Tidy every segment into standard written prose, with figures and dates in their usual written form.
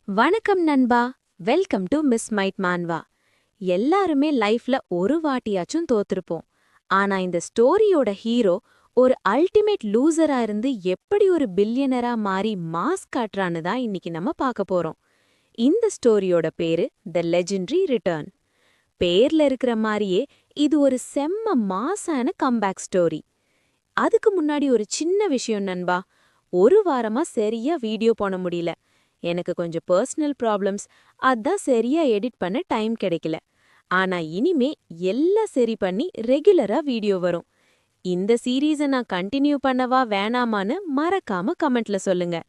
வணக்கம் நண்பா. Welcome to மிஸ் மைட் மான்வா. எல்லாருமே லைஃப்ல ஒரு வாட்டியாச்சும் தோத்துருப்போம். ஆனா இந்த ஸ்டோரியோட ஹீரோ ஒரு அல்டிமேட் லூசரா இருந்து எப்படி ஒரு பில்லியனரா மாறி மாஸ் காட்டுறான்னு தான் இன்னைக்கு நம்ம பார்க்க போறோம். இந்த ஸ்டோரியோட பேரு த லெஜெண்டரி ரிட்டர்ன். பேர்ல இருக்கிற மாதிரியே இது ஒரு செம்ம மாஸான கம்பேக் ஸ்டோரி. அதுக்கு முன்னாடி ஒரு சின்ன விஷயம் நண்பா. ஒரு வாரமா சரியா வீடியோ போட முடியல. எனக்கு கொஞ்சம் பர்சனல் ப்ராப்ளம்ஸ், அதான் சரியா எடிட் பண்ண டைம் கிடைக்கல. ஆனா இனிமே எல்லாம் சரி பண்ணி ரெகுலரா வீடியோ வரும். இந்த சீரீஸை நான் கண்டினியூ பண்ணவா வேணாமான்னு மறக்காம கமெண்ட்ல சொல்லுங்க.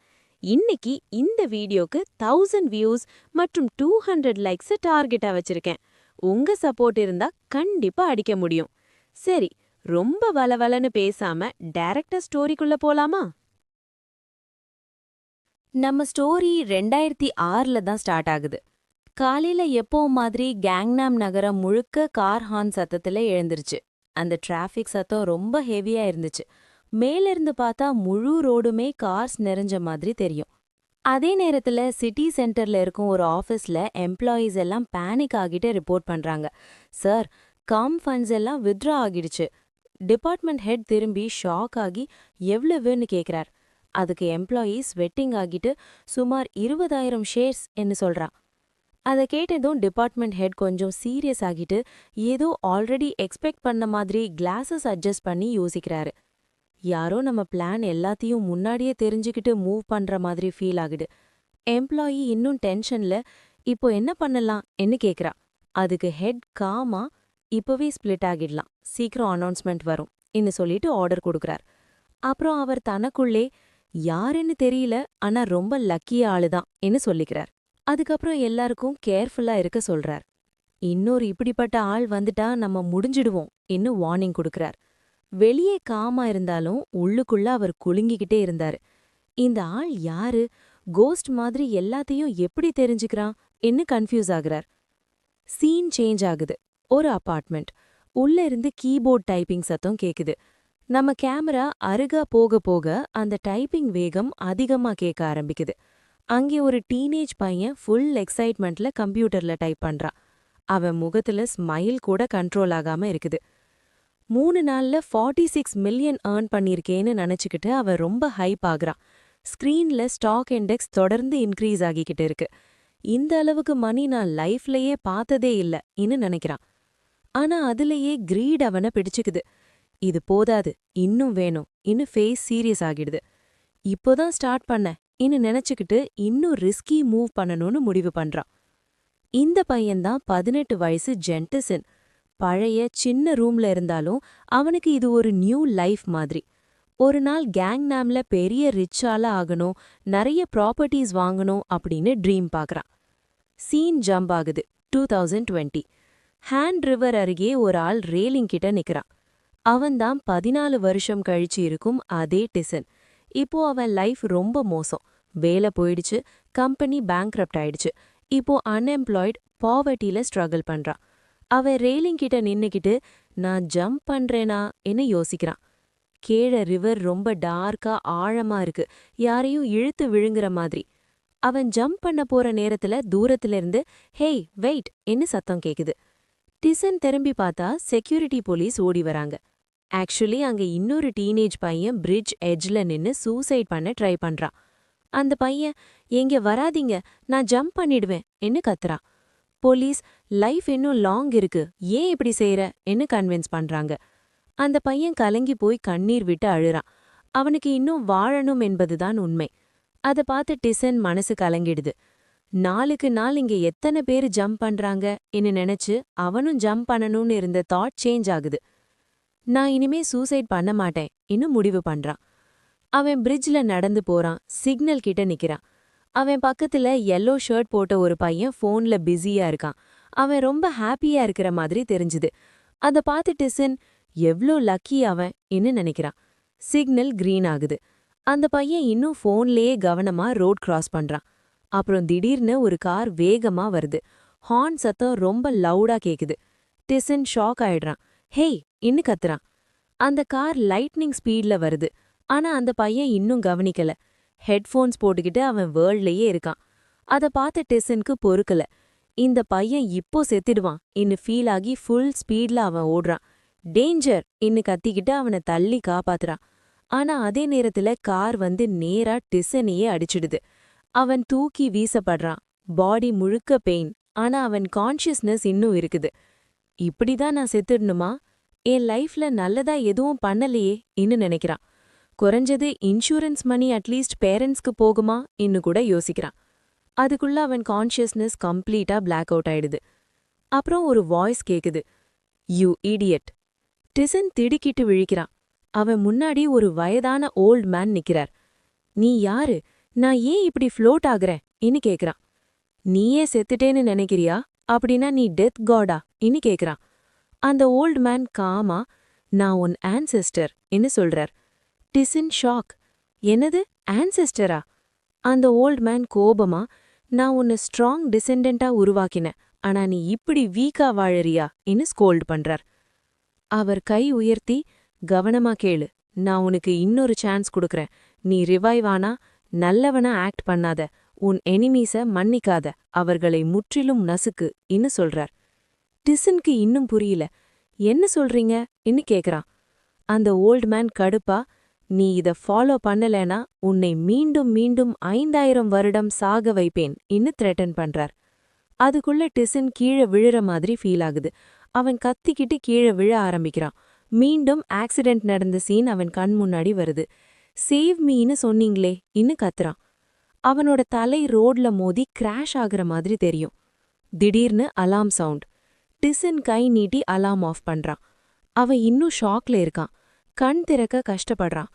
இன்னைக்கு இந்த வீடியோக்கு 1000 வியூஸ் மற்றும் 200 லைக்ஸ் டார்கெட்டா வச்சிருக்கேன். உங்க சப்போர்ட் இருந்தா கண்டிப்பா அடிக்க முடியும். சரி, ரொம்ப வளவலன்னு பேசாம டைரக்டா ஸ்டோரிக்குள்ள போலாமா? நம்ம ஸ்டோரி 2006ல தான் ஸ்டார்ட் ஆகுது. காலையில எப்பவும் மாதிரி கேங்நாம் நகரம் முழுக்க கார் ஹார்ன் சத்தத்துல எழுந்துருச்சு. அந்த டிராஃபிக் சத்தம் ரொம்ப ஹெவியா இருந்துச்சு. மேலிருந்து பார்த்தா முழு ரோடுமே கார்ஸ் நிறைஞ்ச மாதிரி தெரியும். அதே நேரத்துல சிட்டி சென்டர்ல இருக்கும் ஒரு ஆஃபீஸ்ல எம்ப்ளாயீஸ் எல்லாம் பேனிக் ஆகிட்டு ரிப்போர்ட் பண்றாங்க. சார், காம் ஃபண்ட்ஸ் எல்லாம் வித்ட்ரா ஆகிடுச்சு. டிபார்ட்மெண்ட் ஹெட் திரும்பி ஷாக் ஆகி எவ்வளவுன்னு கேக்குறார். அதுக்கு எம்ப்ளாயீஸ் வெட்டிங் ஆகிட்டு சுமார் 20,000 ஷேர்ஸ் என்று சொல்றா. அதை கேட்டதும் டிபார்ட்மெண்ட் ஹெட் கொஞ்சம் சீரியஸ் ஆகிட்டு ஏதோ ஆல்ரெடி எக்ஸ்பெக்ட் பண்ண மாதிரி கிளாஸஸ் அட்ஜஸ்ட் பண்ணி யோசிக்கிறாரு. யாரோ நம்ம பிளான் எல்லாத்தையும் முன்னாடியே தெரிஞ்சுக்கிட்டு மூவ் பண்ற மாதிரி ஃபீல் ஆகுது. எம்ப்ளாயி இன்னும் டென்ஷன்ல இப்போ என்ன பண்ணலாம் என்ன கேக்குறா. அதுக்கு ஹெட் காமா, இப்பவே ஸ்பிளிட் ஆகிடலாம், சீக்கிரம் அனௌன்ஸ்மெண்ட் வரும் இன்னு சொல்லிட்டு ஆர்டர் கொடுக்கறார். அப்புறம் அவர் தனக்குள்ளே யாருன்னு தெரியல, ஆனா ரொம்ப லக்கிய ஆளுதான் என்று சொல்லிக்கிறார். அதுக்கப்புறம் எல்லாருக்கும் கேர்ஃபுல்லா இருக்க சொல்றார். இன்னொரு இப்படிப்பட்ட ஆள் வந்துட்டா நம்ம முடிஞ்சிடுவோம் இன்னும் வார்னிங் கொடுக்கறார். வெளியே காமா இருந்தாலும் உள்ளுக்குள்ள அவர் குலுங்கிக்கிட்டே இருந்தாரு. இந்த ஆள் யாரு? கோஸ்ட் மாதிரி எல்லாத்தையும் எப்படி தெரிஞ்சுக்கிறான் என்று கன்ஃபியூஸ் ஆகுறார். சீன் சேஞ்ச் ஆகுது. ஒரு அபார்ட்மெண்ட். உள்ள இருந்து கீபோர்ட் டைப்பிங் சத்தம் கேக்குது. நம்ம கேமரா அருகா போக போக அந்த டைப்பிங் வேகம் அதிகமா கேட்க ஆரம்பிக்குது. அங்கே ஒரு டீனேஜ் பையன் ஃபுல் எக்ஸைட்மெண்ட்ல கம்ப்யூட்டர்ல டைப் பண்றான். அவன் முகத்துல ஸ்மைல் கூட கண்ட்ரோல் ஆகாம இருக்குது. 3 நாள்ல 46 மில்லியன் ஏர்ன் பண்ணிருக்கேன்னு நினைச்சுக்கிட்டு அவன் ரொம்ப ஹைப் ஆகுறான். ஸ்கிரீன்ல ஸ்டாக் இண்டெக்ஸ் தொடர்ந்து இன்க்ரீஸ் ஆகிக்கிட்டு இருக்கு. இந்த அளவுக்கு மணி நான் லைஃப்லயே பார்த்ததே இல்ல இன்னு நினைக்கிறான். ஆனா அதுலயே கிரீட் அவனை பிடிச்சுக்குது. இது போதாது, இன்னும் வேணும் இன்னு ஃபேஸ் சீரியஸ் ஆகிடுது. இப்போதான் ஸ்டார்ட் பண்ண இன்னு நினைச்சுக்கிட்டு இன்னும் ரிஸ்கி மூவ் பண்ணணும்னு முடிவு பண்றான். இந்த பையன்தான் 18 வயசு ஜென்டிசன். பழைய சின்ன ரூம்ல இருந்தாலும் அவனுக்கு இது ஒரு நியூ லைஃப் மாதிரி. ஒரு நாள் கேங்நாம்ல பெரிய ரிச்சால ஆகணும், நிறைய ப்ராப்பர்ட்டிஸ் வாங்கணும் அப்படின்னு ட்ரீம் பார்க்கறான். சீன் ஜம்ப் ஆகுது. 2020. ஹேண்ட் ரிவர் அருகே ஒரு ஆள் ரேலிங் கிட்ட நிக்கிறான். அவன்தான் 14 வருஷம் கழிச்சு இருக்கும் அதே டிசன். இப்போ அவன் லைஃப் ரொம்ப மோசம். வேலை போயிடுச்சு, கம்பெனி பேங்க்ரப்ட் ஆயிடுச்சு. இப்போ அன்எம்ப்ளாய்டு, பாவர்ட்டில ஸ்ட்ரகிள் பண்றான். அவன் ரேலிங் கிட்ட நின்னுக்கிட்டு நான் ஜம்ப் பண்றேனா என்ன யோசிக்கிறான். கீழே ரிவர் ரொம்ப டார்க்கா ஆழமா இருக்கு, யாரையும் இழுத்து விழுங்குற மாதிரி. அவன் ஜம்ப் பண்ண போற நேரத்துல தூரத்துல இருந்து ஹேய் வெயிட் என்ன சத்தம் கேக்குது. டிசன் திரும்பி பார்த்தா செக்யூரிட்டி போலீஸ் ஓடி வராங்க. ஆக்சுவலி அங்க இன்னொரு டீனேஜ் பையன் பிரிட்ஜ் எட்ஜ்ல நின்னு சூசைட் பண்ண ட்ரை பண்றான். அந்த பையன் எங்க வராதீங்க, நான் ஜம்ப் பண்ணிடுவேன் என்ன கத்துறான். போலீஸ் லைஃப் இன்னும் லாங் இருக்கு, ஏன் இப்படி செய்யற என்ன கன்வின்ஸ் பண்றாங்க. அந்த பையன் கலங்கி போய் கண்ணீர் விட்டு அழுறான். அவனுக்கு இன்னும் வாழணும் என்பதுதான் உண்மை. அதை பார்த்து டிசன் மனசு கலங்கிடுது. நாளுக்கு நாள் இங்க எத்தனை பேரு ஜம்ப் பண்றாங்க என்ன நினைச்சு அவனும் ஜம்ப் பண்ணணும்னு இருந்த தாட் சேஞ்ச் ஆகுது. நான் இனிமே சூசைட் பண்ண மாட்டேன் இன்னும் முடிவு பண்றான். அவன் பிரிட்ஜ்ல நடந்து போறான், சிக்னல் கிட்ட நிக்கிறான். அவன் பக்கத்துல yellow ஷர்ட் போட்ட ஒரு பையன் ஃபோன்ல பிஸியா இருக்கான். அவன் ரொம்ப ஹாப்பியா இருக்கிற மாதிரி தெரிஞ்சுது. அத பார்த்து டிசன் எவ்ளோ லக்கி அவன் என்ன நினைக்கிறான். சிக்னல் கிரீன் ஆகுது. அந்த பையன் இன்னும் ஃபோன்லயே கவனமா ரோட் கிராஸ் பண்றான். அப்புறம் திடீர்னு ஒரு கார் வேகமா வருது. ஹார்ன் சத்தம் ரொம்ப லவுடா கேக்குது. டிசன் ஷாக் ஆயிடுறான். ஹேய் இன்னு கத்துறான். அந்த கார் லைட்னிங் ஸ்பீட்ல வருது. ஆனா அந்த பையன் இன்னும் கவனிக்கல. ஹெட்ஃபோன்ஸ் போட்டுக்கிட்டு அவன் வேர்ல்ட்லயே இருக்கான். அத பார்த்த டிசனுக்கு பொறுக்கல. இந்த பையன் இப்போ செத்துடுவான் இன்னு ஃபீல் ஆகி ஃபுல் ஸ்பீட்ல அவன் ஓடுறான். டேஞ்சர் இன்னு கத்திக்கிட்டு அவனை தள்ளி காப்பாத்துறான். ஆனா அதே நேரத்துல கார் வந்து நேரா டிசனையே அடிச்சிடுது. அவன் தூக்கி வீசப்படுறான். பாடி முழுக்க பெயின். ஆனா அவன் கான்ஷியஸ்னஸ் இன்னும் இருக்குது. இப்படிதான் நான் செத்துடணுமா? என் லைஃப்ல நல்லதா எதுவும் பண்ணலையே இன்னு நினைக்கிறான். குறைஞ்சது இன்சூரன்ஸ் மணி அட்லீஸ்ட் பேரண்ட்ஸ்க்கு போகுமா இன்னு கூட யோசிக்கிறான். அதுக்குள்ள அவன் கான்ஷியஸ்னஸ் கம்ப்ளீட்டா பிளாக் அவுட் ஆயிடுது. அப்புறம் ஒரு வாய்ஸ் கேக்குது. You idiot. டிசன் திடுக்கிட்டு விழிக்கிறான். அவன் முன்னாடி ஒரு வயதான ஓல்ட் மேன் நிக்கிறார். நீ யாரு? நான் ஏன் இப்படி ஃப்ளோட் ஆகுறேன் இன்னு கேக்குறான். நீயே செத்துட்டேன்னு நினைக்கிறியா? அப்படின்னா நீ டெத் காடா இன்னு கேக்குறான். அந்த ஓல்ட் மேன் காமா, நான் உன் ஆன்செஸ்டர் இன்னு சொல்றார். டிசன் ஷாக். என்னது ஆன்செஸ்டரா? அந்த ஓல்ட் மேன் கோபமா, நான் உன்னை ஸ்ட்ராங் டிசெண்டண்டா உருவாக்கினேன், ஆனா நீ இப்படி வீக்கா வாழறியா இன்னு ஸ்கோல்ட் பண்றார். அவர் கை உயர்த்தி, கவனமா கேளு, நான் உனக்கு இன்னொரு சான்ஸ் குடுக்கறேன். நீ ரிவைவ் ஆனா நல்லவனா ஆக்ட் பண்ணாத, உன் எனிமீஸ மன்னிக்காத, அவர்களை முற்றிலும் நசுக்கு இன்னு சொல்றார். டிசனுக்கு இன்னும் புரியல. என்ன சொல்றீங்க இன்னு கேக்குறான். அந்த ஓல்ட் மேன் கடுப்பா, நீ இத ஃபாலோ பண்ணலனா உன்னை மீண்டும் மீண்டும் 5000 வருடம் சாக வைப்பேன் இன்னு த்ரெட்டன் பண்றார். அதுக்குள்ள டிசன் கீழே விழுற மாதிரி ஃபீல் ஆகுது. அவன் கத்திக்கிட்டு கீழே விழ ஆரம்பிக்கிறான். மீண்டும் ஆக்சிடென்ட் நடந்த சீன் அவன் கண் முன்னாடி வருது. சேவ் மீன்னு சொன்னீங்களே இன்னு கத்துறான். அவனோட தலை ரோட்ல மோதி கிராஷ் ஆகுற மாதிரி தெரியும். திடீர்னு அலாம் சவுண்ட். டிசன் கை நீட்டி அலாம் ஆஃப் பண்றான். அவன் இன்னும் ஷாக்ல இருக்கான். கண் திறக்க கஷ்டப்படுறான்.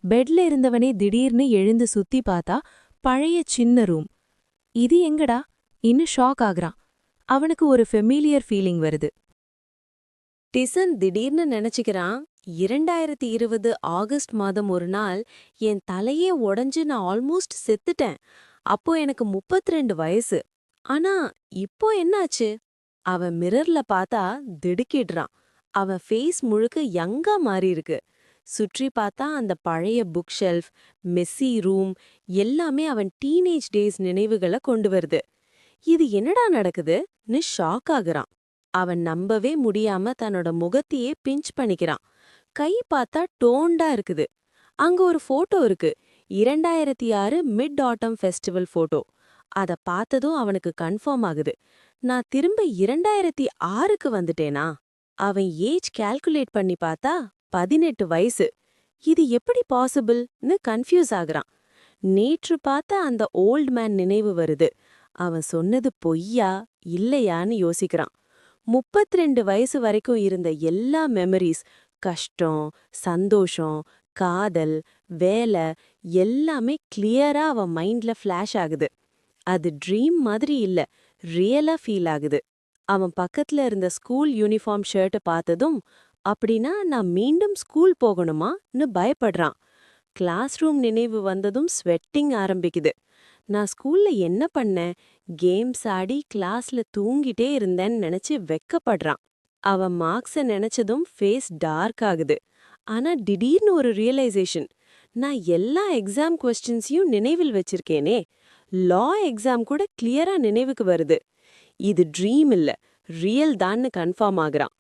பெட்ல இருந்தவனே திடீர்னு எழுந்து சுத்தி பார்த்தா பழைய சின்ன ரூம். இது எங்கடா இன்னு ஷாக் ஆகுறான். அவனுக்கு ஒரு ஃபெமிலியர் ஃபீலிங் வருது. டிசன் திடீர்னு நினைச்சுக்கிறான், 2020 ஆகஸ்ட் மாதம் ஒரு நாள் என் தலையே உடைஞ்சு நான் ஆல்மோஸ்ட் செத்துட்டேன். அப்போ எனக்கு 32 வயசு. ஆனா இப்போ என்னாச்சு? அவன் மிரர்ல பார்த்தா திடுக்கிடுறான். அவன் ஃபேஸ் முழுக்க யங்கா மாறி இருக்கு. சுற்றி பார்த்தா அந்த பழைய புக் ஷெல்ஃப், மெஸ்ஸி ரூம் எல்லாமே அவன் டீனேஜ் டேஸ் நினைவுகளை கொண்டு வருது. இது என்னடா நடக்குதுன்னு ஷாக் ஆகுறான். அவன் நம்பவே முடியாம தன்னோட முகத்தையே பிஞ்ச் பண்ணிக்கிறான். கை பார்த்தா டோண்டா இருக்குது. அங்க ஒரு போட்டோ இருக்கு. 2006 மிட் ஆட்டம் ஃபெஸ்டிவல் போட்டோ. அத பார்த்ததும் அவனுக்கு கன்ஃபார்ம் ஆகுது. நான் திரும்ப 2006க்கு வந்துட்டேனா? அவன் ஏஜ் கால்குலேட் பண்ணி பார்த்தா 18 வயசு. இது எப்படி பாசிபிள்னு கன்ஃபியூஸ் ஆகுறான். நேற்று பார்த்த அந்த ஓல்ட் மேன் நினைவு வருது. அவன் சொன்னது பொய்யா இல்லையான்னு யோசிக்கிறான். 32 வயசு வரைக்கும் இருந்த எல்லா மெமரிஸ், கஷ்டம், சந்தோஷம், காதல், வேலை எல்லாமே கிளியரா அவன் மைண்ட்ல ஃபிளாஷ் ஆகுது. அது ட்ரீம் மாதிரி இல்ல, ரியலா ஃபீல் ஆகுது. அவன் பக்கத்துல இருந்த ஸ்கூல் யூனிஃபார்ம் ஷர்ட்டை பார்த்ததும், அப்படின்னா நான் மீண்டும் ஸ்கூல் போகணுமான்னு பயப்படுறான். கிளாஸ் ரூம் நினைவு வந்ததும் ஸ்வெட்டிங் ஆரம்பிக்குது. நான் ஸ்கூல்ல என்ன பண்ணேன்? கேம்ஸ் ஆடி கிளாஸ்ல தூங்கிட்டே இருந்தேன்னு நினைச்சு வெக்கப்படுறான். அவன் மார்க்ஸ நினைச்சதும் ஃபேஸ் டார்க் ஆகுது. ஆனா திடீர்னு ஒரு ரியலைசேஷன். நான் எல்லா எக்ஸாம் கொஸ்டின்ஸையும் நினைவில் வச்சிருக்கேனே. லா எக்ஸாம் கூட கிளியரா நினைவுக்கு வருது. இது ட்ரீம் இல்ல, ரியல் தான்னு கன்ஃபார்ம் ஆகுறான்.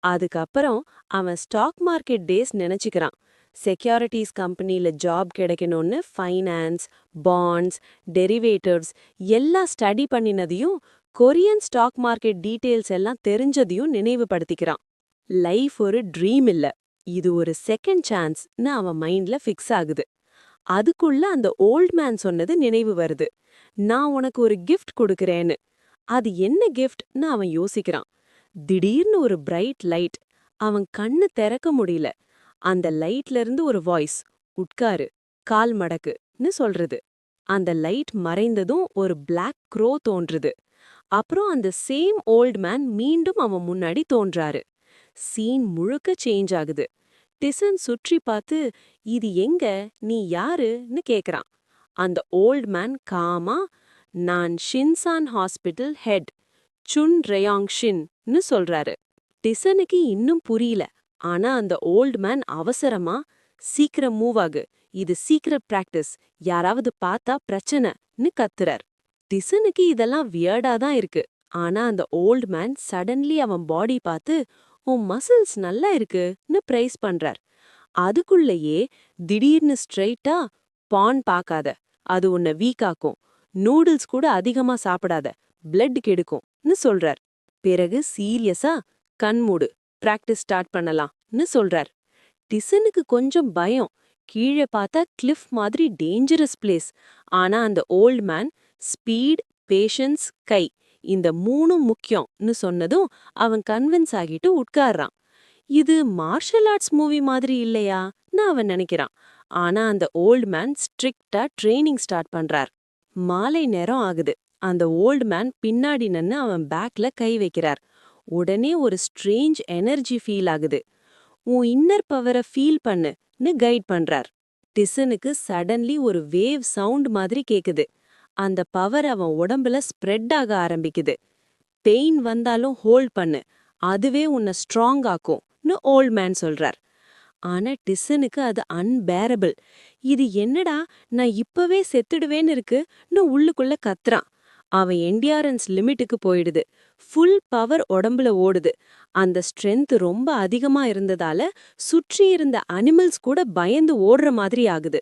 அதுக்கப்புறம் அவன் ஸ்டாக் மார்க்கெட் டேஸ் நினைச்சுக்கிறான். செக்யூரிட்டிஸ் கம்பெனில ஜாப் கிடைக்கணும்னு ஃபைனான்ஸ், பாண்ட்ஸ், டெரிவேட்டிவ்ஸ் எல்லாம் ஸ்டடி பண்ணினதையும், கொரியன் ஸ்டாக் மார்க்கெட் டீட்டெயில்ஸ் எல்லாம் தெரிஞ்சதையும் நினைவுபடுத்திக்கிறான். லைஃப் ஒரு ட்ரீம் இல்ல, இது ஒரு செகண்ட் சான்ஸ்னு அவன் மைண்ட்ல ஃபிக்ஸ் ஆகுது. அதுக்குள்ள அந்த ஓல்ட் மேன் சொன்னது நினைவு வருது. நான் உனக்கு ஒரு கிஃப்ட் கொடுக்கறேன்னு. அது என்ன கிஃப்ட்னு அவன் யோசிக்கிறான். திடீர்னு ஒரு பிரைட் லைட். அவன் கண்ணு திறக்க முடியல. அந்த லைட்ல இருந்து ஒரு வாய்ஸ், உட்காரு, கால் மடக்குன்னு சொல்றது. அந்த லைட் மறைந்ததும் ஒரு பிளாக் க்ரோ தோன்றுது. அப்புறம் அந்த சேம் ஓல்ட் மேன் மீண்டும் அவன் முன்னாடி தோன்றாரு. சீன் முழுக்க சேஞ்ச் ஆகுது. டிசன் சுற்றி பார்த்து, இது எங்க, நீ யாருன்னு கேக்குறான். அந்த ஓல்ட் மேன் காமா, நான் ஷின்சான் ஹாஸ்பிட்டல் ஹெட், சுன் ரெயாங் ஷின்னு சொல்றாரு. டிசனுக்கு இன்னும் புரியல. ஆனா அந்த ஓல்ட் மேன் அவசரமா, சீக்கிரம் மூவ் ஆகு, இது சீக்ரெட் பிராக்டிஸ், யாராவது பார்த்தா பிரச்சனைன்னு கத்துறார். டிசனுக்கு இதெல்லாம் வியர்டா தான் இருக்கு. ஆனா அந்த ஓல்ட் மேன் சடன்லி அவன் பாடி பார்த்து, உன் மசில்ஸ் நல்லா இருக்குன்னு பிரைஸ் பண்றார். அதுக்குள்ளேயே திடீர்னு ஸ்ட்ரெயிட்டா, பான் பார்க்காத, அது உன்னை வீக்காக்கும். நூடுல்ஸ் கூட அதிகமா சாப்பிடாத, பிளட் கெடுக்கும்னு சொல்றார். பிறகு சீரியஸா, கண் மூடு, பிராக்டிஸ் ஸ்டார்ட் பண்ணலாம்னு சொல்றார். டிசனுக்கு கொஞ்சம் பயம். கீழே பார்த்தா கிளிஃப் மாதிரி டேஞ்சரஸ் பிளேஸ். ஆனா அந்த ஓல்ட் மேன் ஸ்பீட், பேஷன்ஸ், கை இந்த மூணும் முக்கியம்னு சொன்னதும் அவன் கன்வின்ஸ் ஆகிட்டு உட்கார்றான். இது மார்ஷல் ஆர்ட்ஸ் மூவி மாதிரி இல்லையான்னு அவன் நினைக்கிறான். ஆனா அந்த ஓல்ட் மேன் ஸ்ட்ரிக்டா ட்ரைனிங் ஸ்டார்ட் பண்றார். மாலை நேரம் ஆகுது. அந்த ஓல்ட் மேன் பின்னாடி நின்னு அவன் பேக்ல கை வைக்கிறார். உடனே ஒரு ஸ்ட்ரேஞ்ச் எனர்ஜி ஃபீல் ஆகுது. உன் இன்னர் பவரை ஃபீல் பண்ணுன்னு கைட் பண்றார். டிசனுக்கு சடன்லி ஒரு வேவ் சவுண்ட் மாதிரி கேக்குது. அந்த பவர் அவன் உடம்புல ஸ்ப்ரெட் ஆக ஆரம்பிக்குது. பெயின் வந்தாலும் ஹோல்ட் பண்ணு, அதுவே உன்னை ஸ்ட்ராங் ஆக்கும்னு ஓல்ட் மேன் சொல்றார். ஆனா டிசனுக்கு அது அன்பேரபிள். இது என்னடா, நான் இப்பவே செத்துடுவேன்னு இருக்குன்னு உள்ளுக்குள்ள கத்துறான். அவன் எண்டியாரன்ஸ் லிமிட்டுக்கு போயிடுது. ஃபுல் பவர் உடம்புல ஓடுது. அந்த ஸ்ட்ரென்த் ரொம்ப அதிகமா இருந்ததால சுற்றி இருந்த அனிமல்ஸ் கூட பயந்து ஓடுற மாதிரி ஆகுது.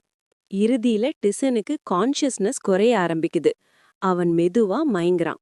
இறுதியில டிசனுக்கு கான்ஷியஸ்னஸ் குறைய ஆரம்பிக்குது. அவன் மெதுவா மயங்குறான்.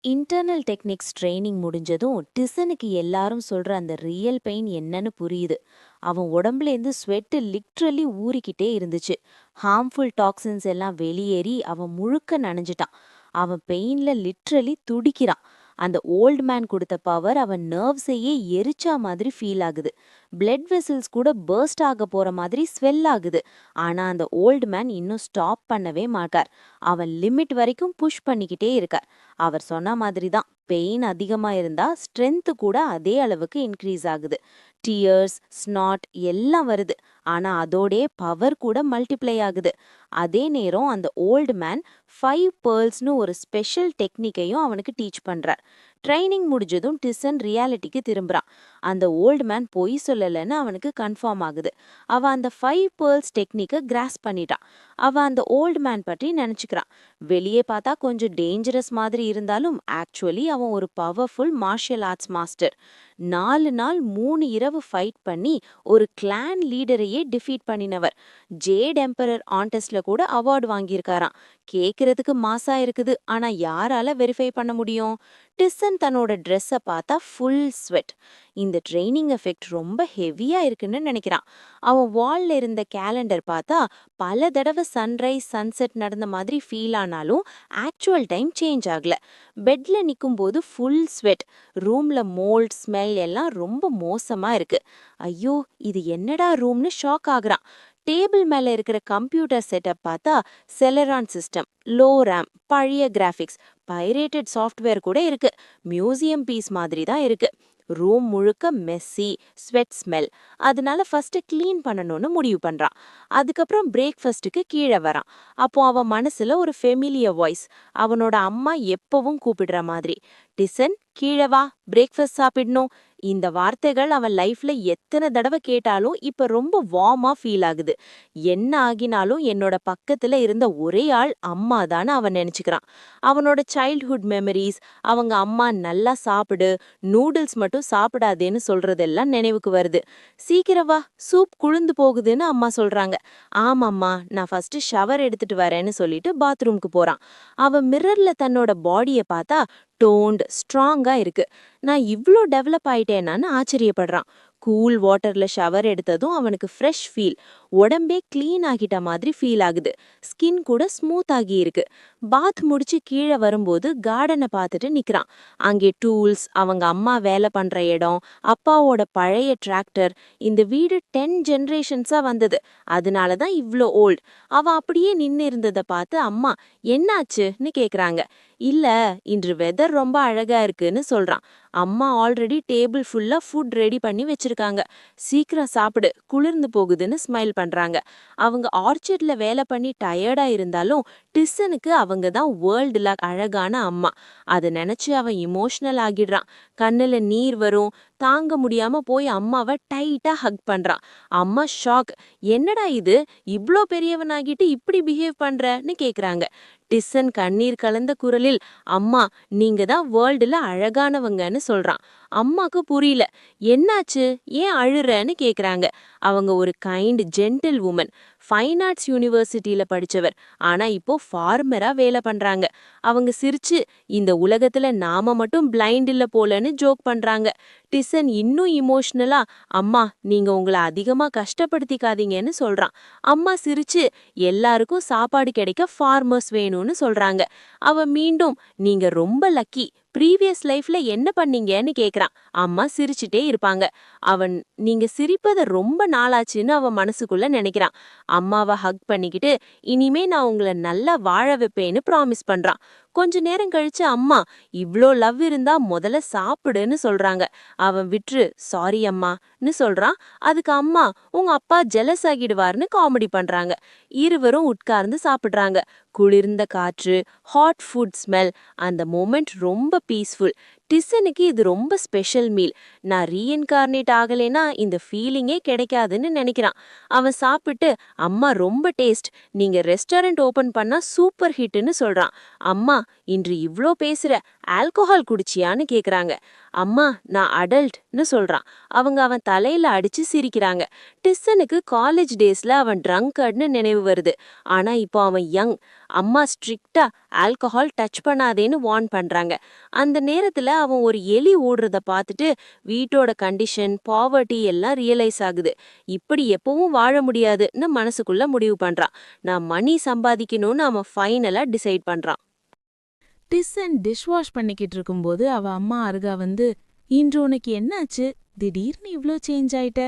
இன்டர்னல் டெக்னிக்ஸ் ட்ரைனிங் முடிஞ்சதும் டிசனுக்கு எல்லாரும் சொல்ற அந்த ரியல் பெயின் என்னன்னு புரியுது. அவன் உடம்புலேருந்து ஸ்வெட்டு லிட்ரலி ஊறிக்கிட்டே இருந்துச்சு. ஹார்ம்ஃபுல் டாக்ஸின்ஸ் எல்லாம் வெளியேறி அவன் முழுக்க நனைஞ்சிட்டான். அவன் பெயின்ல லிட்ரலி துடிக்கிறான். அந்த ஓல்ட் மேன் கொடுத்த பவர் அவன் நர்வ்ஸையே எரிச்சா மாதிரி ஃபீல் ஆகுது. பிளட் வெசல்ஸ் கூட பர்ஸ்ட் ஆக போற மாதிரி ஸ்வெல் ஆகுது. ஆனா அந்த ஓல்ட் மேன் இன்னும் ஸ்டாப் பண்ணவே மாட்டார். அவன் லிமிட் வரைக்கும் புஷ் பண்ணிக்கிட்டே இருக்கார். அவர் சொன்ன மாதிரி தான், பெயின் அதிகமா இருந்தா ஸ்ட்ரென்த் கூட அதே அளவுக்கு இன்க்ரீஸ் ஆகுது. டியர்ஸ், ஸ்நாட் எல்லாம் வருது. ஆனா அதோடே பவர் கூட மல்டிப்ளை ஆகுது. அதே நேரம் அந்த ஓல்டு மேன் 5 பேர்ல்ஸ்னு ஒரு ஸ்பெஷல் டெக்னிக்கையும் அவனுக்கு டீச் பண்றார். ட்ரைனிங் முடிஞ்சதும் டிசன் ரியாலிட்டிக்கு திரும்புறான். அந்த ஓல்டு மேன் பொய் சொல்லலைன்னு அவனுக்கு கன்ஃபார்ம் ஆகுது. அவன் அந்த 5 பேர்ல்ஸ் டெக்னிக்கை கிராஸ் பண்ணிட்டான். அவன் அந்த ஓல்டு மேன் பற்றி நினைச்சுக்கிறான். வெளியே பார்த்தா கொஞ்சம் டேஞ்சரஸ் மாதிரி இருந்தாலும் ஆக்சுவலி அவன் ஒரு பவர்ஃபுல் மார்ஷியல் ஆர்ட்ஸ் மாஸ்டர். 4 நாள் 3 இரவு ஃபைட் பண்ணி ஒரு கிளான் லீடரையே டிஃபீட் பண்ணினவர். ஜேட் எம்பரர் ஆண்டஸ்ட்ல கூட அவார்டு வாங்கியிருக்காராம். கேட்கறதுக்கு மாசா இருக்குது, ஆனா யாரால வெரிஃபை பண்ண முடியும்? டிசன் தன்னோட ட்ரெஸ்ஸை பார்த்தா ஃபுல் ஸ்வெட். இந்த ட்ரைனிங் எஃபெக்ட் ரொம்ப ஹெவியா இருக்குன்னு நினைக்கிறான். அவன் வால்ல இருந்த கேலண்டர் பார்த்தா பல தடவை சன்ரைஸ் சன்செட் நடந்த மாதிரி ஃபீல் ஆனாலும் ஆக்சுவல் டைம் சேஞ்ச் ஆகல. பெட்ல நிற்கும் போது ஃபுல் ஸ்வெட். ரூம்ல மோல்ட் ஸ்மெல் எல்லாம் ரொம்ப மோசமா இருக்கு. ஐயோ, இது என்னடா ரூம்னு ஷாக் ஆகுறான். டேபிள் மேல இருக்கிற கம்ப்யூட்டர் செட்டப் பார்த்தா செலரான் சிஸ்டம், லோ ரேம், பழைய கிராஃபிக்ஸ், பைரேட்டட் சாஃப்ட்வேர் கூட இருக்கு. மியூசியம் பீஸ் மாதிரி தான் இருக்கு. ரூம் முழுக்க மெஸ்ஸி, ஸ்வெட் ஸ்மெல். அதனால ஃபர்ஸ்ட் கிளீன் பண்ணணும்னு முடிவு பண்றான். அதுக்கப்புறம் பிரேக்ஃபாஸ்ட்டுக்கு கீழே வரான். அப்போ அவன் மனசுல ஒரு ஃபெமிலியர் வாய்ஸ், அவனோட அம்மா எப்பவும் கூப்பிடுற மாதிரி, டிசன் கீழே வா, பிரேக்ஃபாஸ்ட் சாப்பிடணும். இந்த வார்த்தைகள் அவன் லைஃப்ல எத்தனை தடவை கேட்டாலும் இப்ப ரொம்ப வார்மா ஃபீல் ஆகுது. என்ன ஆகினாலும் என்னோட பக்கத்துல இருந்த ஒரே ஆள் அம்மா தான்னு அவன் நினைச்சுக்கிறான். அவனோட சைல்ட்ஹுட் மெமரிஸ், அவங்க அம்மா நல்லா சாப்பிடு, நூடுல்ஸ் மட்டும் சாப்பிடாதேன்னு சொல்றதெல்லாம் நினைவுக்கு வருது. சீக்கிரம் வா, சூப் குளிர்ந்து போகுதுன்னு அம்மா சொல்றாங்க. ஆமாம்மா, நான் ஃபர்ஸ்ட் ஷவர் எடுத்துட்டு வரேன்னு சொல்லிட்டு பாத்ரூம்க்கு போறான். அவன் மிரர்ல தன்னோட பாடியை பார்த்தா டோன்ட், ஸ்ட்ராங்கா இருக்கு. நான் இவ்ளோ டெவலப் ஆயிட்டேனான்னு ஆச்சரியப்படுறான். கூல் வாட்டர்ல ஷவர் எடுத்ததும் அவனுக்கு ஃப்ரெஷ் ஃபீல். உடம்பே கிளீன் ஆகிட்ட மாதிரி ஃபீல் ஆகுது. ஸ்கின் கூட ஸ்மூத் ஆகி இருக்கு. பாத் முடிச்சு கீழே வரும்போது கார்டனை பார்த்துட்டு நிக்கிறான். அங்கே டூல்ஸ், அவங்க அம்மா வேலை பண்ற இடம், அப்பாவோட பழைய டிராக்டர். இந்த வீடு 10 ஜெனரேஷன்ஸா வந்தது, அதனாலதான் இவ்ளோ ஓல்ட். அவன் அப்படியே நின்னு இருந்ததை பார்த்து அம்மா என்னாச்சுன்னு கேக்குறாங்க. இல்ல, இன்று வெதர் ரொம்ப அழகா இருக்குன்னு சொல்றான். அம்மா ஆல்ரெடி டேபிள் ஃபுல்லா ஃபுட் ரெடி பண்ணி வச்சிருக்காங்க. சீக்கிரம் சாப்பிடு, குளிர்ந்து போகுதுன்னு ஸ்மைல் பண்றாங்க. அவங்க ஆர்ச்சர்ட்ல வேலை பண்ணி டயர்டா இருந்தாலும் டிசனுக்கு அவங்க தான் வேர்ல்டுல அழகான அம்மா. அதை நினைச்சு அவன் இமோஷனல் ஆகிடுறான். கண்ணுல நீர் வரும். தாங்க முடியாம போய் அம்மாவை டைட்டா ஹக் பண்றான். அம்மா ஷாக். என்னடா இது, இவ்ளோ பெரியவனாகிட்டு இப்படி பிஹேவ் பண்றன்னு கேக்குறாங்க. டிஸ்ஸன் கண்ணீர் கலந்த குரலில், அம்மா நீங்க தான் வேர்ல்டுல அழகானவங்கன்னு சொல்றான். அம்மாக்கு புரியல. என்னாச்சு, ஏன் அழுறன்னு கேக்குறாங்க. அவங்க ஒரு kind gentle woman, fine arts யூனிவர்சிட்டியில படிச்சவர். ஆனா இப்போ ஃபார்மரா வேலை பண்றாங்க. அவங்க சிரிச்சு, இந்த உலகத்துல நாம மட்டும் பிளைண்ட் இல்ல போலன்னு ஜோக் பண்றாங்க. டிசன் இன்னும் இமோஷனலா, அம்மா நீங்க உங்களை அதிகமா கஷ்டப்படுத்திக்காதீங்கன்னு சொல்றான். அம்மா சிரிச்சு, எல்லாருக்கும் சாப்பாடு கிடைக்க ஃபார்மர்ஸ் வேணும்னு சொல்றாங்க. அவ மீண்டும், நீங்க ரொம்ப லக்கி, ப்ரீவியஸ் லைஃப்ல என்ன பண்ணீங்கன்னு கேக்குறான். அம்மா சிரிச்சுட்டே இருப்பாங்க. அவன் நீங்க சிரிப்பத ரொம்ப நாளாச்சுன்னு அவன் மனசுக்குள்ள நினைக்கிறான். அம்மாவை ஹக் பண்ணிக்கிட்டு, இனிமே நான் உங்களை நல்லா வாழ வைப்பேன்னு ப்ராமிஸ் பண்றான். கொஞ்ச நேரம் கழிச்சு அம்மா, இவ்ளோ லவ் இருந்தா முதல்ல சாப்பிடுன்னு சொல்றாங்க. அவன் விட்ரு, சாரி அம்மான்னு சொல்றான். அதுக்கு அம்மா, உங்க அப்பா ஜெலஸ் ஆகிடுவார்னு காமெடி பண்றாங்க. இருவரும் உட்கார்ந்து சாப்பிடுறாங்க. குளிர்ந்த காற்று, ஹாட் ஃபுட் ஸ்மெல், அந்த மொமெண்ட் ரொம்ப பீஸ்ஃபுல். டிசனுக்கு இது ரொம்ப ஸ்பெஷல் மீல். நான் ரீஇன்கார்னேட் ஆகலைன்னா இந்த ஃபீலிங்கே கிடைக்காதுன்னு நினைக்கிறான். அவன் சாப்பிட்டு, அம்மா ரொம்ப டேஸ்ட், நீங்க ரெஸ்டாரண்ட் ஓபன் பண்ணா சூப்பர் ஹிட்னு சொல்றான். அம்மா, இன்று இவ்ளோ பேசுற, ஆல்கோஹால் குடிச்சியான்னு கேக்குறாங்க. அம்மா நான் அடல்ட்னு சொல்றான். அவங்க அவன் தலையில அடிச்சு சிரிக்கிறாங்க. டிசனுக்கு காலேஜ் டேஸ்ல அவன் ட்ரங்கர்ட்னு நினைவு வருது. ஆனா இப்போ அவன் யங். அம்மா ஸ்ட்ரிக்டா ஆல்கஹால் டச் பண்ணாதேன்னு வார்ன் பண்றாங்க. அந்த நேரத்துல அவன் ஒரு எலி ஓடுறத பார்த்துட்டு வீட்டோட கண்டிஷன், பாவர்ட்டி எல்லாம் ரியலைஸ் ஆகுது. இப்படி எப்பவும் வாழ முடியாதுன்னு மனசுக்குள்ள முடிவு பண்றான். நான் மணி சம்பாதிக்கணும்னு அவன் ஃபைனலா டிசைட் பண்றான். டிஸ்ஸன் டிஷ்வாஷ் பண்ணிக்கிட்டு இருக்கும்போது அவ அம்மா அருகா வந்து, இன்று உனக்கு என்னாச்சு, திடீர்னு இவ்ளோ சேஞ்ச் ஆயிட்ட,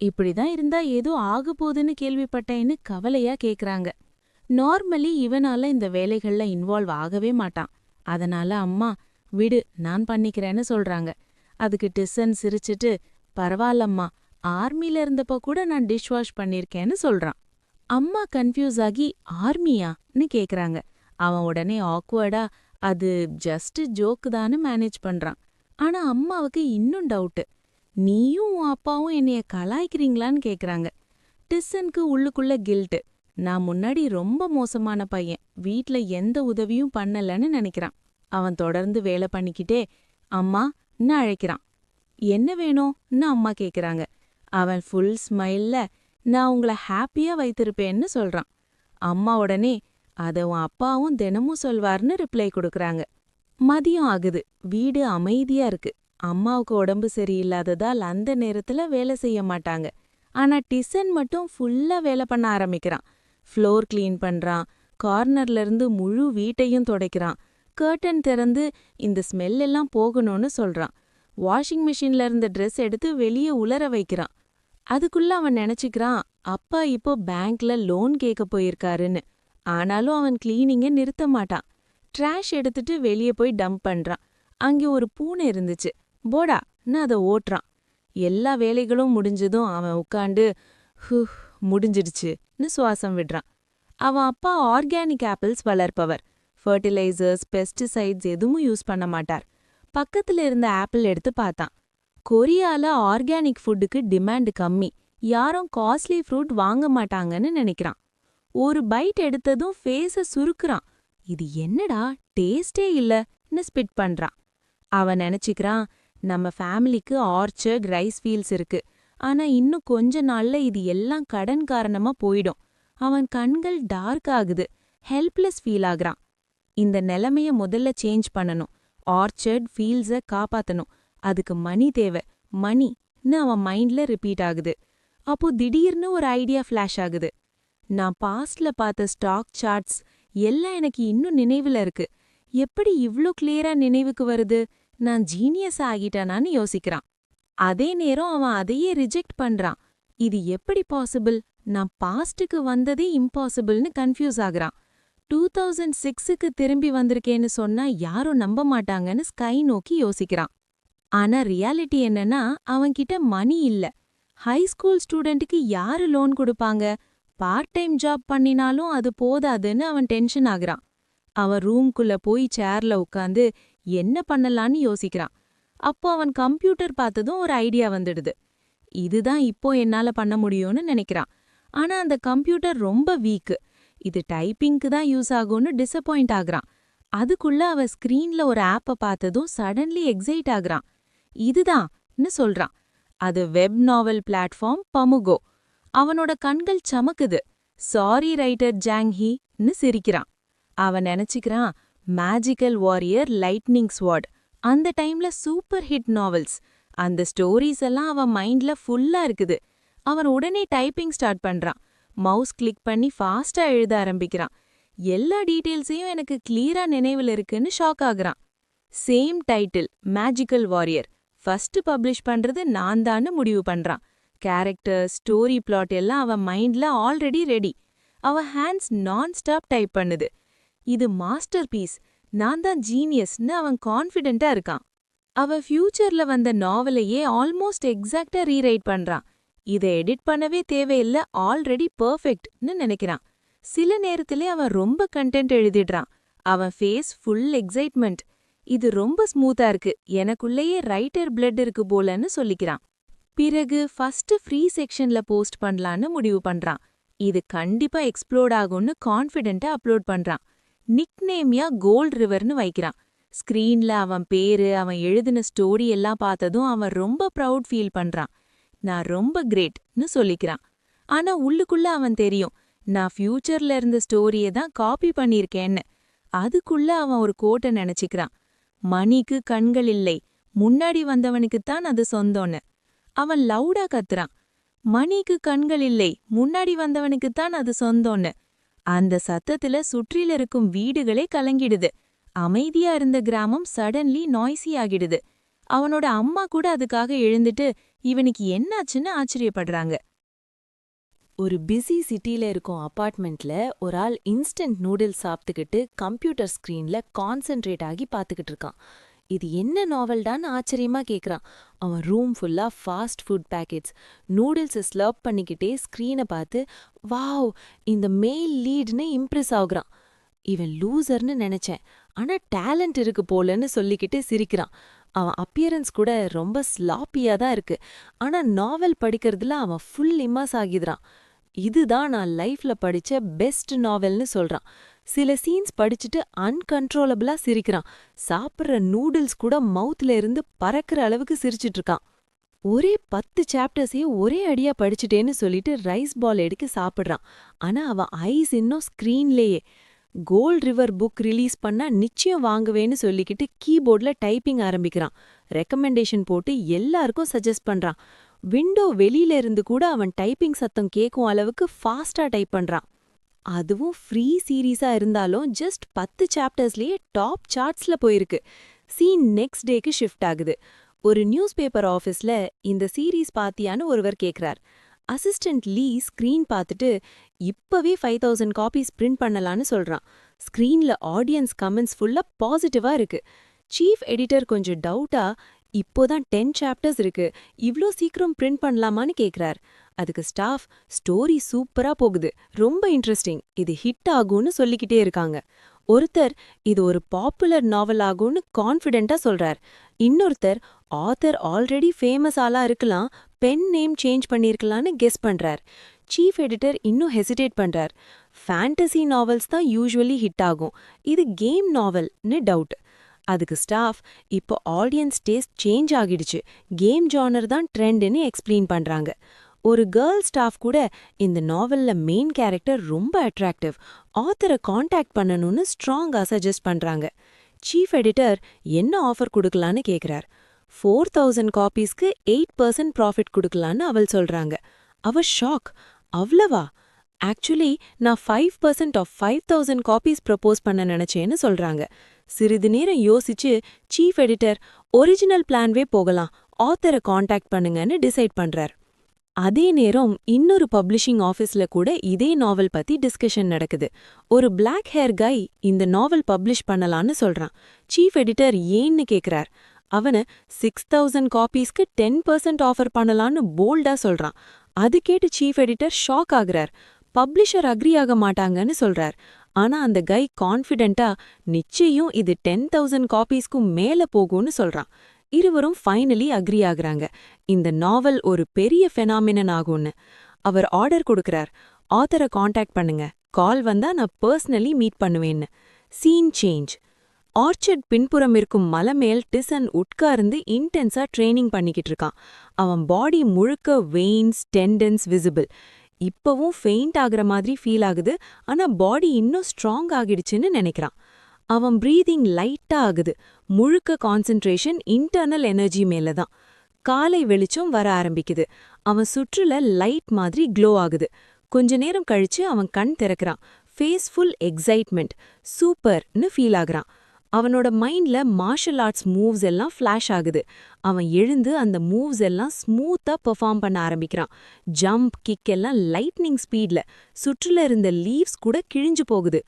இப்படிதான் இருந்தா ஏதோ ஆகப்போகுதுன்னு கேள்விப்பட்டேன்னு கவலையா கேக்குறாங்க. நார்மலி இவனால இந்த வேலைகள்ல இன்வால்வ் ஆகவே மாட்டான். அதனால அம்மா, விடு நான் பண்ணிக்கிறேன்னு சொல்றாங்க. அதுக்கு டிஸ்ஸன் சிரிச்சிட்டு, பரவாயில்லம்மா, ஆர்மில இருந்தப்ப கூட நான் டிஷ்வாஷ் பண்ணிருக்கேன்னு சொல்றான். அம்மா கன்ஃபியூஸ் ஆகி, ஆர்மியான்னு கேக்குறாங்க. அவன் உடனே ஆக்வர்டா, அது ஜஸ்ட் ஜோக்கு தான்னு மேனேஜ் பண்றான். ஆனா அம்மாவுக்கு இன்னும் டவுட்டு. நீயும் உன் அப்பாவும் என்னைய கலாய்க்கிறீங்களான்னு கேக்குறாங்க. டிஸ்ஸனுக்கு உள்ளுக்குள்ள கில்ட்டு. நான் முன்னாடி ரொம்ப மோசமான பையன், வீட்ல எந்த உதவியும் பண்ணலன்னு நினைக்கிறான். அவன் தொடர்ந்து வேலை பண்ணிக்கிட்டே, அம்மான்னு அழைக்கிறான். என்ன வேணும்னு அம்மா கேக்குறாங்க. அவன் ஃபுல் ஸ்மைல்ல, நான் உங்களை ஹாப்பியா வைத்திருப்பேன்னு சொல்றான். அம்மா உடனே, அத உன் அப்பாவும் தினமும் சொல்வார்னு ரிப்ளை கொடுக்கறாங்க. மதியம் ஆகுது. வீடு அமைதியா இருக்கு. அம்மாவுக்கு உடம்பு சரியில்லாததால் அந்த நேரத்துல வேலை செய்ய மாட்டாங்க. ஆனா டிசன் மட்டும் ஃபுல்லா வேலை பண்ண ஆரம்பிக்கிறான். ஃப்ளோர் கிளீன் பண்றான். கார்னர்ல இருந்து முழு வீட்டையும் துடைக்கிறான். கர்டன் திறந்து இந்த ஸ்மெல் எல்லாம் போகணும்னு சொல்றான். வாஷிங் மிஷின்ல இருந்த ட்ரெஸ் எடுத்து வெளியே உலர வைக்கிறான். அதுக்குள்ள அவன் நினைச்சுக்கிறான், அப்பா இப்போ பேங்க்ல லோன் கேட்க போயிருக்காருன்னு. ஆனாலும் அவன் கிளீனிங்க நிறுத்த மாட்டான். ட்ராஷ் எடுத்துட்டு வெளியே போய் டம்ப் பண்றான். அங்கே ஒரு பூனை இருந்துச்சு. போடான்னு அதை ஓட்டுறான். எல்லா வேலைகளும் முடிஞ்சதும் அவன் உட்காந்து, ஹூ, முடிஞ்சிடுச்சுன்னு சுவாசம் விடுறான். அவன் அப்பா ஆர்கானிக் ஆப்பிள்ஸ் வளர்ப்பவர். ஃபர்டிலைசர்ஸ், பெஸ்டிசைட்ஸ் எதுவும் யூஸ் பண்ண மாட்டார். பக்கத்துல இருந்த ஆப்பிள் எடுத்து பார்த்தான். கொரியால ஆர்கானிக் ஃபுட்டுக்கு டிமாண்ட் கம்மி, யாரும் காஸ்ட்லி ஃப்ரூட் வாங்க மாட்டாங்கன்னு நினைக்கிறான். ஒரு பைட் எடுத்ததும் ஃபேஸ சுருக்குறான். இது என்னடா, டேஸ்டே இல்லன்னு ஸ்பிட் பண்றான். அவன் நினைச்சுக்கிறான், நம்ம ஃபேமிலிக்கு ஆர்ச்சர்ட், ரைஸ் ஃபீல்ட்ஸ் இருக்கு. ஆனா இன்னும் கொஞ்ச நாள்ல இது எல்லாம் கடன் காரணமா போயிடும். அவன் கண்கள் டார்க் ஆகுது. ஹெல்ப்லெஸ் ஃபீல் ஆகுறான். இந்த நிலைமைய முதல்ல சேஞ்ச் பண்ணணும். ஆர்ச்சர்ட், ஃபீல்ட்ஸ காப்பாத்தணும். அதுக்கு மணி தேவை, மணின்னு அவன் மைண்ட்ல ரிப்பீட் ஆகுது. அப்போ திடீர்னு ஒரு ஐடியா ஃபிளாஷ் ஆகுது. நான் பாஸ்ட்ல பார்த்த ஸ்டாக் சார்ட்ஸ் எல்லாம் எனக்கு இன்னும் நினைவுல இருக்கு. எப்படி இவ்ளோ கிளியரா நினைவுக்கு வருது? நான் ஜீனியஸ் ஆகிட்டானான்னு யோசிக்கிறான். அதே நேரம் அவன் அதையே ரிஜெக்ட் பண்றான். இது எப்படி பாசிபிள்? நான் பாஸ்டுக்கு வந்ததே இம்பாசிபிள்னு கன்ஃபியூஸ் ஆகுறான். 2006க்கு திரும்பி வந்திருக்கேன்னு சொன்னா யாரும் நம்ப மாட்டாங்கன்னு ஸ்கை நோக்கி யோசிக்கிறான். ஆனா ரியாலிட்டி என்னன்னா, அவன்கிட்ட மணி இல்ல. ஹை ஸ்கூல் ஸ்டூடெண்ட்டுக்கு யாரு லோன் கொடுப்பாங்க? பார்ட் டைம் ஜாப் பண்ணினாலும் அது போதாதுன்னு அவன் டென்ஷன் ஆகுறான். அவன் ரூம்குள்ள போய் சேர்ல உட்காந்து என்ன பண்ணலான்னு யோசிக்கிறான். அப்போ அவன் கம்ப்யூட்டர் பார்த்ததும் ஒரு ஐடியா வந்துடுது. இதுதான் இப்போ என்னால பண்ண முடியும்னு நினைக்கிறான். ஆனா அந்த கம்ப்யூட்டர் ரொம்ப வீக்கு. இது டைப்பிங்க்கு தான் யூஸ் ஆகும்னு டிசப்பாயிண்ட் ஆகுறான். அதுக்குள்ள அவ ஸ்கிரீன்ல ஒரு ஆப்ப பார்த்ததும் சடன்லி எக்ஸைட் ஆகுறான். இதுதான்னு சொல்றான். அது வெப் நாவல் பிளாட்ஃபார்ம் பமுகோ. அவனோட கண்கள் சமக்குது. சாரி ரைட்டர் ஜாங்ஹின்னு சிரிக்கிறான். அவன் நினைச்சுக்கிறான், மேஜிக்கல் வாரியர் லைட்னிங் ஸ்வாட். அந்த டைம்ல சூப்பர் ஹிட் நாவல்ஸ். அந்த ஸ்டோரிஸ் எல்லாம் அவன் மைண்ட்ல ஃபுல்லா இருக்குது. அவன் உடனே டைப்பிங் ஸ்டார்ட் பண்றான். மவுஸ் கிளிக் பண்ணி ஃபாஸ்டா எழுத ஆரம்பிக்கிறான். எல்லா டீட்டெயில்ஸையும் எனக்கு கிளியரா நினைவில் இருக்குன்னு ஷாக் ஆகுறான். Same title, magical warrior. First publish பண்றது நான் தான்னு முடிவு பண்றான். கேரக்டர், ஸ்டோரி பிளாட் எல்லாம் அவன் மைண்ட்ல ஆல்ரெடி ரெடி. அவன் ஹேண்ட்ஸ் நான் ஸ்டாப் டைப் பண்ணுது. இது மாஸ்டர் பீஸ், நான் தான் ஜீனியஸ்னு அவன் கான்ஃபிடென்ட்டா இருக்கான். அவன் ஃபியூச்சர்ல வந்த நாவலையே ஆல்மோஸ்ட் எக்ஸாக்டா ரீரைட் பண்றான். இதை எடிட் பண்ணவே தேவையில்ல, ஆல்ரெடி பெர்ஃபெக்ட்னு நினைக்கிறான். சில நேரத்திலே அவன் ரொம்ப கண்டென்ட் எழுதிடுறான். அவன் ஃபேஸ் ஃபுல் எக்ஸைட்மெண்ட். இது ரொம்ப ஸ்மூத்தா இருக்கு, எனக்குள்ளேயே ரைட்டர் பிளட் இருக்கு போலன்னு சொல்லிக்கிறான். பிறகு ஃபர்ஸ்ட் ஃப்ரீ செக்ஷன்ல போஸ்ட் பண்ணலான்னு முடிவு பண்றான். இது கண்டிப்பா எக்ஸ்ப்ளோர்ட் ஆகும்னு கான்ஃபிடென்ட்டா அப்லோட் பண்றான். நிக்நேமியா கோல்ட் ரிவர்னு வைக்கிறான். ஸ்கிரீன்ல அவன் பேரு, அவன் எழுதின ஸ்டோரி எல்லாம் பார்த்ததும் அவன் ரொம்ப ப்ரவுட் ஃபீல் பண்றான். நான் ரொம்ப கிரேட்னு சொல்லிக்கிறான். ஆனா உள்ளுக்குள்ள அவன் தெரியும், நான் ஃபியூச்சர்ல இருந்த ஸ்டோரியை தான் காப்பி பண்ணியிருக்கேன்னு. அதுக்குள்ள அவன் ஒரு கோட்டை நினைச்சுக்கிறான். மணிக்கு கண்கள் இல்லை, முன்னாடி வந்தவனுக்குத்தான் அது சொந்தம்னு. அவன் லவுடா கத்துறான். மணிக்கு கண்கள் இல்லை, முன்னாடி வந்தவனுக்குத்தான் அது சொந்தம்னு. அந்த சத்தத்துல சுற்றில இருக்கும் வீடுகளே கலங்கிடுது. அமைதியா இருந்த கிராமம் சடன்லி நாய்ஸி ஆகிடுது. அவனோட அம்மா கூட அதுக்காக எழுந்துட்டு இவனுக்கு என்னாச்சுன்னு ஆச்சரியப்படுறாங்க. ஒரு பிஸி சிட்டில இருக்கும் அபார்ட்மெண்ட்ல ஒரு ஆள் இன்ஸ்டன்ட் நூடுல்ஸ் சாப்பிட்டுக்கிட்டு கம்ப்யூட்டர் ஸ்கிரீன்ல கான்சென்ட்ரேட் ஆகி பார்த்துக்கிட்டு இருக்கான். இது என்ன நாவல்டான்னு ஆச்சரியமா கேக்குறான். அவன் ரூம் ஃபுல்லா ஃபாஸ்ட் ஃபுட் பேக்கெட்ஸ், நூடுல்ஸை ஸ்லர்ப் பண்ணிக்கிட்டே ஸ்க்ரீனை பார்த்து வாவ், இந்த மேல் லீட்னு இம்ப்ரெஸ் ஆகுறான். இவன் லூசர்னு நினைச்சேன், ஆனா டேலண்ட் இருக்கு போலன்னு சொல்லிக்கிட்டு சிரிக்கிறான். அவன் அப்பியரன்ஸ் கூட ரொம்ப ஸ்லாப்பியா தான் இருக்கு, ஆனா நாவல் படிக்கிறதுல அவன் ஃபுல் இம்மாஸ் ஆகிடுறான். இதுதான் நான் லைஃப்ல படிச்ச பெஸ்ட் நாவல்னு சொல்றான். சில சீன்ஸ் படிச்சுட்டு அன்கன்ட்ரோலபிளா சிரிக்கிறான். சாப்பிட்ற நூடுல்ஸ் கூட மவுத்ல இருந்து பறக்கிற அளவுக்கு சிரிச்சிட்டு இருக்கான். ஒரே 10 சாப்டர்ஸையும் ஒரே அடியா படிச்சுட்டேன்னு சொல்லிட்டு ரைஸ் பால் எடுக்க சாப்பிடுறான். ஆனா அவன் ஐஸ் இன்னும் ஸ்கிரீன்லேயே. கோல்ட் ரிவர் புக் ரிலீஸ் பண்ணா நிச்சயம் வாங்குவேன்னு சொல்லிக்கிட்டு கீபோர்ட்ல டைப்பிங் ஆரம்பிக்கிறான். ரெக்கமெண்டேஷன் போட்டு எல்லாருக்கும் சஜஸ்ட் பண்றான். விண்டோ வெளியில இருந்து கூட அவன் டைப்பிங் சத்தம் கேட்கும் அளவுக்கு ஃபாஸ்டா டைப் பண்றான். அதுவும் ஃப்ரீ சீரீஸா இருந்தாலும் ஜஸ்ட் 10 சாப்டர்ஸ்லயே டாப் சார்ட்ஸ்ல போயிருக்கு. சீன் நெக்ஸ்ட் டேக்கு ஷிஃப்ட் ஆகுது. ஒரு நியூஸ் பேப்பர் ஆஃபீஸ்ல இந்த சீரீஸ் பாத்தியான்னு ஒருவர் கேக்குறார். அசிஸ்டன்ட் லீ ஸ்கிரீன் பார்த்துட்டு இப்பவே 5000 காப்பீஸ் பிரிண்ட் பண்ணலான்னு சொல்றான். ஸ்கிரீன்ல ஆடியன்ஸ் கமெண்ட்ஸ் ஃபுல்லா பாசிட்டிவா இருக்கு. சீஃப் எடிட்டர் கொஞ்சம் டவுட்டா, இப்போதான் 10 சாப்டர்ஸ் இருக்கு, இவ்ளோ சீக்கிரம் பிரிண்ட் பண்ணலாமான்னு கேக்குறார். அதுக்கு ஸ்டாஃப், ஸ்டோரி சூப்பரா போகுது, ரொம்ப இன்ட்ரெஸ்டிங், இது ஹிட் ஆகும்னு சொல்லிக்கிட்டே இருக்காங்க. ஒருத்தர் இது ஒரு பாப்புலர் நாவல் ஆகும்னு கான்ஃபிடென்ட்டா சொல்றார். இன்னொருத்தர் ஆத்தர் ஆல்ரெடி ஃபேமஸ் ஆளா இருக்கலாம், பென் நேம் சேஞ்ச் பண்ணிருக்கலான்னு கெஸ் பண்றார். சீஃப் எடிட்டர் இன்னும் ஹெசிடேட் பண்றார். ஃபேண்டசி நாவல்ஸ் தான் யூசுவலி ஹிட் ஆகும், இது கேம் நாவல்னு டவுட். அதுக்கு ஸ்டாஃப், இப்போ ஆடியன்ஸ் டேஸ்ட் சேஞ்ச் ஆகிடுச்சு, கேம் ஜானர் தான் ட்ரெண்ட்னு எக்ஸ்பிளைன் பண்றாங்க. ஒரு கேர்ள் ஸ்டாஃப் கூட இந்த நாவல்ல மெயின் கேரக்டர் ரொம்ப அட்ராக்டிவ், ஆத்தரை காண்டாக்ட் பண்ணணும்னு ஸ்ட்ராங்கா சஜஸ்ட் பண்றாங்க. சீஃப் எடிட்டர் என்ன ஆஃபர் கொடுக்கலான்னு கேக்குறார். 4000 காப்பீஸ்க்கு 8% ப்ராஃபிட் கொடுக்கலான்னு அவள் சொல்றாங்க. அவ ஷாக், அவ்வளவா? ஆக்சுவலி நான் 5% ஆஃப் 5000 காப்பீஸ் ப்ரப்போஸ் பண்ண நினைச்சேன்னு சொல்றாங்க. சிறிது நேரம் யோசிச்சு சீஃப் எடிட்டர் ஒரிஜினல் பிளான்வே போகலாம், ஆத்தரை காண்டாக்ட் பண்ணுங்கன்னு டிசைட் பண்றார். அதே நேரம் இன்னொரு பப்ளிஷிங் ஆஃபீஸ்ல கூட இதே நாவல் பத்தி டிஸ்கஷன் நடக்குது. ஒரு பிளாக் ஹேர் கை இந்த நாவல் பப்ளிஷ் பண்ணலான்னு சொல்றான். சீஃப் எடிட்டர் ஏன்னு கேக்குறார். அவன 6000 காப்பீஸ்க்கு 10% ஆஃபர் பண்ணலான்னு போல்டா சொல்றான். அது கேட்டு சீஃப் எடிட்டர் ஷாக் ஆகுறார். பப்ளிஷர் அக்ரி ஆக மாட்டாங்கன்னு சொல்றார். ஆனா அந்த கை கான்ஃபிடென்ட்டா நிச்சயம் இது 10,000 காப்பீஸ்க்கும் மேல போகும்னு சொல்றான். இருவரும் ஃபைனலி அக்ரி ஆகுறாங்க. இந்த நாவல் ஒரு பெரிய ஃபெனாமினன் ஆகும்னு. அவர் ஆர்டர் கொடுக்கறார், ஆத்தரை காண்டாக்ட் பண்ணுங்க, கால் வந்தா நான் பர்சனலி மீட் பண்ணுவேன்னு. Scene change. ஆர்ச்சர்ட் பின்புறம் இருக்கும் மலை மேல் டிசன் உட்கார்ந்து இன்டென்ஸா ட்ரெய்னிங் பண்ணிக்கிட்டு இருக்கான். அவன் பாடி முழுக்க வெயின்ஸ், டெண்டன்ஸ் விசிபிள். இப்பவும் ஃபெயிண்ட் ஆகுற மாதிரி ஃபீல் ஆகுது, ஆனா பாடி இன்னும் ஸ்ட்ராங் ஆகிடுச்சுன்னு நினைக்கிறான். அவன் பிரீதிங் லைட்டா ஆகுது. முழுக்க கான்சென்ட்ரேஷன் இன்டர்னல் எனர்ஜி மேல தான். காலை வெளிச்சம் வர ஆரம்பிக்குது. அவன் சுற்றுல லைட் மாதிரி க்ளோ ஆகுது. கொஞ்ச நேரம் கழிச்சு அவன் கண் திறக்கிறான். ஃபேஸ் ஃபுல் எக்ஸைட்மெண்ட், சூப்பர்னு ஃபீல் ஆகுறான். அவனோட மைண்ட்ல மார்ஷல் ஆர்ட்ஸ் மூவ்ஸ் எல்லாம் ஃப்ளாஷ் ஆகுது. அவன் எழுந்து அந்த மூவ்ஸ் எல்லாம் ஸ்மூத்தா பெர்ஃபார்ம் பண்ண ஆரம்பிக்கிறான். ஜம்ப், கிக் எல்லாம் லைட்னிங் ஸ்பீட்ல. சுற்றுல இருந்த லீவ்ஸ் கூட கிழிஞ்சு போகுது.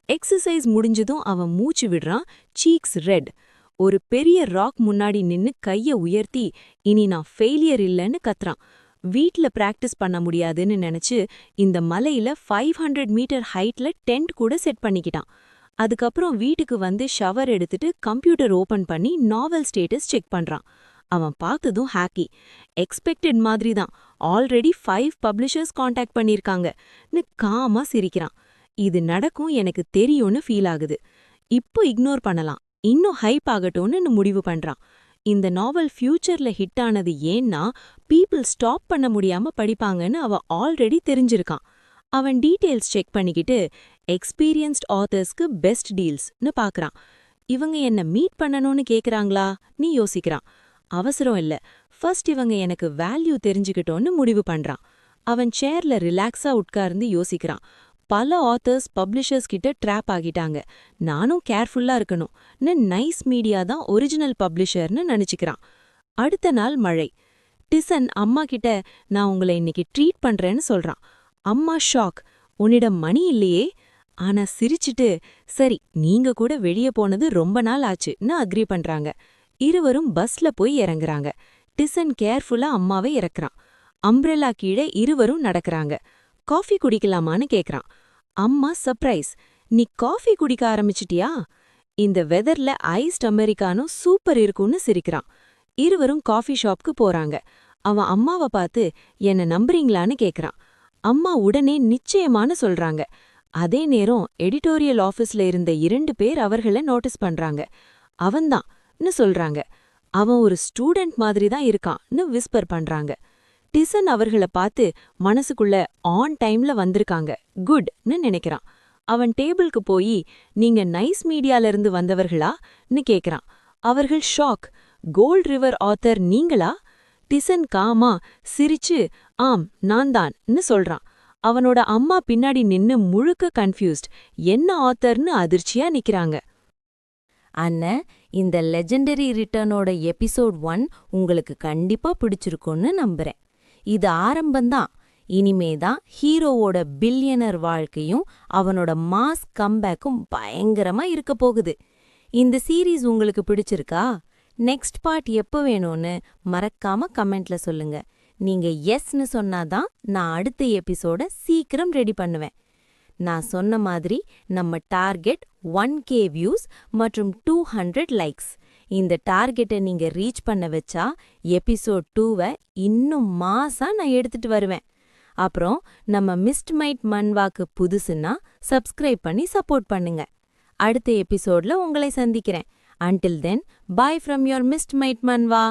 எக்ஸசைஸ் முடிஞ்சதும் அவன் மூச்சு விடுறான், சீக்ஸ் ரெட். ஒரு பெரிய ராக் முன்னாடி நின்னு கைய உயர்த்தி, இனி நான் ஃபெயிலியர் இல்லைன்னு கத்துறான். வீட்ல பிராக்டிஸ் பண்ண முடியாதுன்னு நினைச்சு இந்த மலையில 500 மீட்டர் ஹைட்ல டென்ட் கூட செட் பண்ணிக்கிட்டான். அதுக்கப்புறம் வீட்டுக்கு வந்து ஷவர் எடுத்துட்டு கம்ப்யூட்டர் ஓபன் பண்ணி நாவல் ஸ்டேட்டஸ் செக் பண்றான். அவன் பார்த்ததும் ஹாக்கி. எக்ஸ்பெக்டட் மாதிரி தான், ஆல்ரெடி 5 பப்ளிஷர்ஸ் காண்டாக்ட் பண்ணிருக்காங்கன்னு காமா சிரிக்கிறான். இது நடக்கும் எனக்கு தெரியும்னு ஃபீல் ஆகுது. இப்போ இக்னோர் பண்ணலாம், இன்னும் ஹைப் ஆகட்டும்னு முடிவு பண்றான். இந்த நாவல் ஃபியூச்சர்ல ஹிட் ஆனது ஏன்னா பீப்புள் ஸ்டாப் பண்ண முடியாம படிப்பாங்கன்னு அவன் ஆல்ரெடி தெரிஞ்சிருக்கான். அவன் டீட்டெயில்ஸ் செக் பண்ணிக்கிட்டு எக்ஸ்பீரியன்ஸ்ட் ஆத்தர்ஸ்க்கு பெஸ்ட் டீல்ஸ்னு பார்க்கறான். இவங்க என்ன மீட் பண்ணணும்னு கேக்குறாங்களா நீ யோசிக்கிறான். அவசரம் இல்ல, ஃபர்ஸ்ட் இவங்க எனக்கு வேல்யூ தெரிஞ்சுக்கிட்டோன்னு முடிவு பண்றான். அவன் சேர்ல ரிலாக்ஸா உட்கார்ந்து யோசிக்கிறான். பல ஆத்தர்ஸ் பப்ளிஷர்ஸ் கிட்ட ட்ராப் ஆகிட்டாங்க, நானும் கேர்ஃபுல்லா இருக்கணும்னு நைஸ் மீடியா தான் ஒரிஜினல் பப்ளிஷர்னு நினைச்சுக்கிறான். அடுத்த நாள் மழை. டிசன் அம்மா கிட்ட நான் உங்களை இன்னைக்கு ட்ரீட் பண்றேன்னு சொல்றான். அம்மா ஷாக், உன்னிடம் மணி இல்லையே? ஆனா சிரிச்சிட்டு சரி நீங்க கூட வெளியே போனது ரொம்ப நாள் ஆச்சுன்னு அக்ரி பண்றாங்க. இருவரும் பஸ்ல போய் இறங்குறாங்க. டிசன் கேர்ஃபுல்லா அம்மாவை இறக்குறான். அம்ப்ரெல்லா கீழே இருவரும் நடக்கறாங்க. காஃபி குடிக்கலாமான்னு கேக்குறான். அம்மா சர்ப்ரைஸ், நீ காஃபி குடிக்க ஆரம்பிச்சிட்டியா? இந்த வெதர்ல ஐஸ்ட் அமெரிக்கானோ சூப்பர் இருக்கும்னு சிரிக்கிறான். இருவரும் காஃபி ஷாப்க்கு போறாங்க. அவன் அம்மாவை பார்த்து என்ன நம்புறீங்களான்னு கேக்குறான். அம்மா உடனே நிச்சயமானு சொல்றாங்க. அதே நேரம் எடிட்டோரியல் ஆஃபீஸ்ல இருந்த 2 பேர் அவர்களை நோட்டீஸ் பண்றாங்க. அவன்தான்னு சொல்றாங்க. அவன் ஒரு ஸ்டூடெண்ட் மாதிரி தான் இருக்கான்னு விஸ்பர் பண்றாங்க. டிசன் அவர்களை பார்த்து மனசுக்குள்ள ஆன் டைம்ல வந்திருக்காங்க, குட்னு நினைக்கிறான். அவன் டேபிளுக்கு போய் நீங்க நைஸ் மீடியால இருந்து வந்தவர்களான்னு கேக்குறான். அவர்கள் ஷாக், கோல்ட் ரிவர் ஆத்தர் நீங்களா? டிசன் காமா சிரிச்சு ஆம் நான் தான்னு சொல்றான். அவனோட அம்மா பின்னாடி நின்னு முழுக்க கன்ஃபியூஸ்ட், என்ன ஆத்தர்னு அதிர்ச்சியா நிக்கிறாங்க. அண்ணன், இந்த லெஜெண்டரி ரிட்டர்னோட எபிசோட் 1 உங்களுக்கு கண்டிப்பா பிடிச்சிருக்கும்னு நம்புறேன். இது ஆரம்பம்தான். இனிமேதான் ஹீரோவோட பில்லியனர் வாழ்க்கையும் அவனோட மாஸ் கம்பேக்கும் பயங்கரமா இருக்க போகுது. இந்த சீரீஸ் உங்களுக்கு பிடிச்சிருக்கா? நெக்ஸ்ட் பார்ட் எப்போ வேணும்னு மறக்காம கமெண்ட்ல சொல்லுங்க. நீங்க எஸ்னு சொன்னாதான் நான் அடுத்த எபிசோட சீக்கிரம் ரெடி பண்ணுவேன். நான் சொன்ன மாதிரி நம்ம டார்கெட் 1K வியூஸ் மற்றும் 200 லைக்ஸ். இந்த டார்கெட்டை நீங்க ரீச் பண்ண வச்சா எபிசோட் 2வை இன்னும் மாசா நான் எடுத்துட்டு வருவேன். அப்புறம் நம்ம மிஸ்ட் மைட் மன்வாக்கு புதுசுன்னா சப்ஸ்கிரைப் பண்ணி சப்போர்ட் பண்ணுங்க. அடுத்த எபிசோட்ல உங்களை சந்திக்கிறேன். Until then, bye from your Mist Mite Manva.